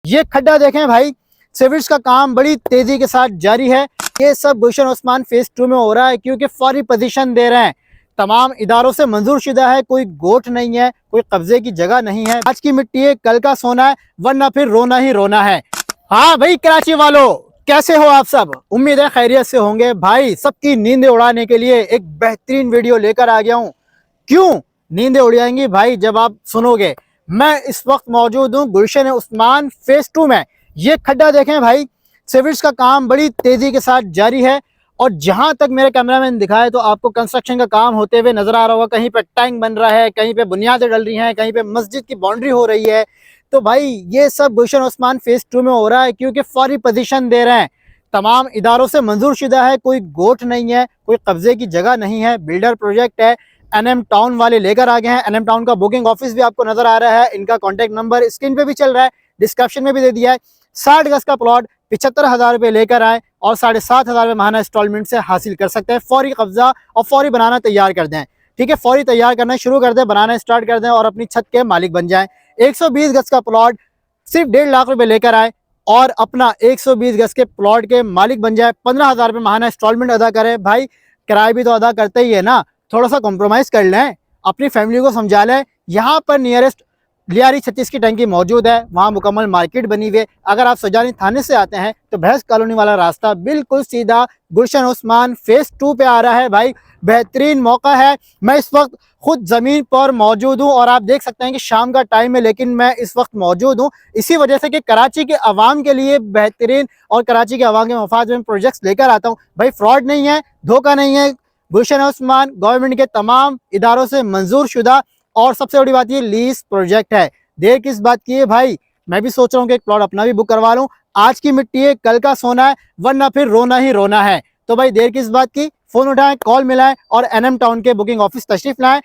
ये खड्डा देखें भाई, सिविल्स का काम बड़ी तेजी के साथ जारी है। ये सब गुलशन ओस्मान फेज 2 में हो रहा है क्योंकि फौरी पोजीशन दे रहे हैं। तमाम इदारों से मंजूर शुदा है, कोई गोठ नहीं है, कोई कब्जे की जगह नहीं है। आज की मिट्टी है, कल का सोना है, वरना फिर रोना ही रोना है। हाँ भाई कराची वालों, कैसे हो आप सब? उम्मीद है खैरियत से होंगे। भाई सबकी नींदें उड़ाने के लिए एक बेहतरीन वीडियो लेकर आ गया हूँ। क्यों नींदें उड़ जाएंगी भाई जब आप सुनोगे। मैं इस वक्त मौजूद हूँ गुलशन ओस्मान फेज 2 में। ये खड्डा देखें भाई, सिविल्स का काम बड़ी तेजी के साथ जारी है और जहां तक मेरे कैमरामैन दिखाए तो आपको कंस्ट्रक्शन का काम होते हुए नजर आ रहा होगा। कहीं पे टैंक बन रहा है, कहीं पे बुनियादें डल रही हैं, कहीं पे मस्जिद की बाउंड्री हो रही है। तो भाई ये सब गुलशन ओस्मान फेज 2 में हो रहा है क्योंकि फौरी पोजीशन दे रहे हैं। तमाम इदारों से मंजूर शुदा है, कोई गोठ नहीं है, कोई कब्जे की जगह नहीं है। बिल्डर प्रोजेक्ट है, एनएम टाउन वाले लेकर आ गए हैं। एनएम टाउन का बुकिंग ऑफिस भी आपको नजर आ रहा है। इनका कॉन्टैक्ट नंबर स्क्रीन पे भी चल रहा है, डिस्क्रिप्शन में भी दे दिया है। 60 गज का प्लॉट 75,000 रुपये लेकर आए और 7,500 रुपये माहाना इंस्टॉलमेंट से हासिल कर सकते हैं। फौरी कब्जा और फौरी बनाना तैयार कर दें। ठीक है, फौरी तैयार करना शुरू कर दें, बनाना स्टार्ट कर दें और अपनी छत के मालिक बन जाएं। 120 गज का प्लॉट सिर्फ 1.5 लाख रुपए लेकर आए और अपना 120 गज के प्लॉट के मालिक बन जाए। 15,000 रुपये माहाना इंस्टॉलमेंट अदा करें। भाई किराया भी तो अदा करते ही है ना, थोड़ा सा कॉम्प्रोमाइज़ कर लें, अपनी फैमिली को समझा लें। यहाँ पर नियरेस्ट लियारी 36 की टंकी मौजूद है, वहाँ मुकम्मल मार्केट बनी हुई है। अगर आप सजानी थाने से आते हैं तो भैंस कॉलोनी वाला रास्ता बिल्कुल सीधा गुलशन ओस्मान फेज 2 पे आ रहा है। भाई बेहतरीन मौका है। मैं इस वक्त खुद ज़मीन पर मौजूद हूँ और आप देख सकते हैं कि शाम का टाइम है, लेकिन मैं इस वक्त मौजूद हूँ इसी वजह से कि कराची के अवाम के लिए बेहतरीन और कराची के अवाम के मफाद में प्रोजेक्ट्स लेकर आता हूँ। भाई फ्रॉड नहीं है, धोखा नहीं है। गुलशन ओस्मान गवर्नमेंट के तमाम इदारों से मंजूर शुदा और सबसे बड़ी बात ये लीज प्रोजेक्ट है। देर किस बात की है भाई, मैं भी सोच रहा हूँ कि एक प्लॉट अपना भी बुक करवा लूँ। आज की मिट्टी है, कल का सोना है, वरना फिर रोना ही रोना है। तो भाई देर किस बात की, फोन उठाएं, कॉल मिलाएं और एनएम टाउन के बुकिंग ऑफिस तशरीफ लाएं।